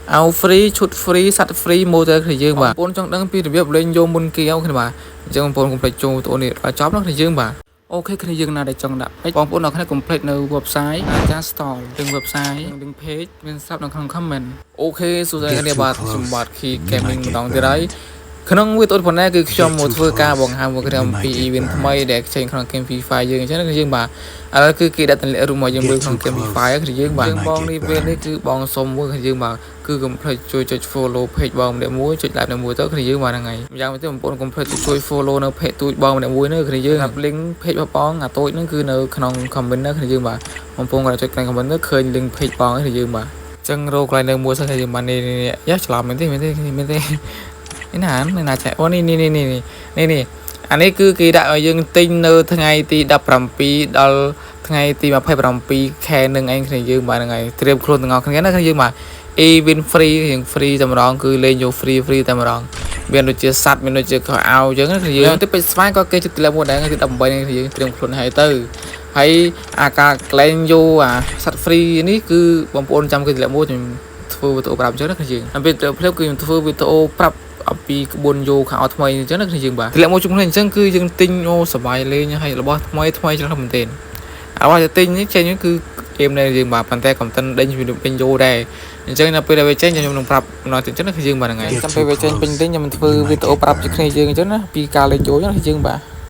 เอาฟรีชุดฟรีสัตว์ฟรีโมเดลคือយើងបាទបងចង់ដឹងពីរបៀបលេងយកមុនគេអោគ្នាបាទអញ្ចឹងបងកុំភ្លេចចូលទៅនេះឲ្យចប់នោះគ្នាយើងបាទអូខេគ្នាយើងណាដែលចង់ដាក់ពេចបងប្អូនអរគ្នាកុំភ្លេចនៅ website អាចារ្យ store ទាំង website ទាំង page មានស្រាប់នៅក្នុង comment អូខេសួស្តីគ្នាបាទខ្ញុំបាទ Key Gaming ម្ដងទៀតហើយក្នុងវីដេអូប៉ុណ្ណេះគឺខ្ញុំមកធ្វើការបង្ហាញមកខ្ញុំពី event ថ្មីដែលចេញក្នុង Game Free Fire យើងអញ្ចឹងគឺយើងបាទឥឡូវគឺគេដាក់តម្លាក់រូបមកយើងមើលក្នុង Game Free Fire គឺយើងបាទបងនេះពេលនេះគឺបងសុំមួយគឺយើងបាទគឺកុំភ្លេចជួយចុច follow page បងម្នាក់មួយចុច like ម្នាក់មួយទៅគឺយើងបាទហ្នឹងហើយយ៉ាងវិញទៅបងប្អូនកុំភ្លេចជួយ follow នៅ page ទូចបងម្នាក់មួយនោះគឺយើងដាក់ link page របស់បងអាទូចហ្នឹងគឺនៅក្នុង comment នោះគឺយើងបាទបងប្អូនគាត់ចុចក្នុង comment នោះឃើញ link page បងគឺយើងបាទចឹងរកកន្លែងនៅមួយសិនគឺយើងបាទនេះយ៉ាច្រឡំមែនទេនេះណាចាអូនេះអានេះគឺគេដាក់ឲ្យយើងទិញនៅថ្ងៃទី17ដល់ថ្ងៃទី27ខែនឹងឯងគ្នាយើងបាទហ្នឹងហើយត្រៀមខ្លួនទាំងអស់គ្នាណាគ្នាយើងបាទ event free រៀង free តែម្ដងគឺលេងយក free តែម្ដងមានដូចជាសัตว์មានដូចជាខោអាវអញ្ចឹងណាគ្នាយើងទៅពេជ្រស្វាយក៏គេចិត្តតម្លៃមួយដែរទី18នេះគ្នាយើងត្រៀមខ្លួនឲ្យទៅហើយអាការក្លែងយកអាសัตว์ free នេះគឺបងប្អូនចាំគេតម្លៃមួយខ្ញុំធ្វើវីដេអូប្រាប់អញ្ចឹងណាគ្នាយើងហើយពេលភ្លាមគឺខ្ញុំធ្វើវីដេអូប្រាប់អំពីក្បួនយោខោថ្មីអញ្ចឹងណាគ្នាយើងបាទធ្លាក់មកជុំគ្នាអញ្ចឹងគឺយើងទិញអូសបាយលេងហើយរបស់ថ្មីច្រើនមែនទែនអ្វីដែលទិញនេះចេញគឺហ្គេមនៅយើងបាទប៉ុន្តែកំតិនដេញពីពេញយោដែរអញ្ចឹងដល់ពេលដែលវាចេញខ្ញុំនឹងប្រាប់ណោះអញ្ចឹងណាគឺយើងបាទហ្នឹងហើយចាំពេលវាចេញពេញទិញខ្ញុំធ្វើវីដេអូប្រាប់ជាគ្នាយើងអញ្ចឹងណាពីការលេងយោអញ្ចឹងណាយើងបាទ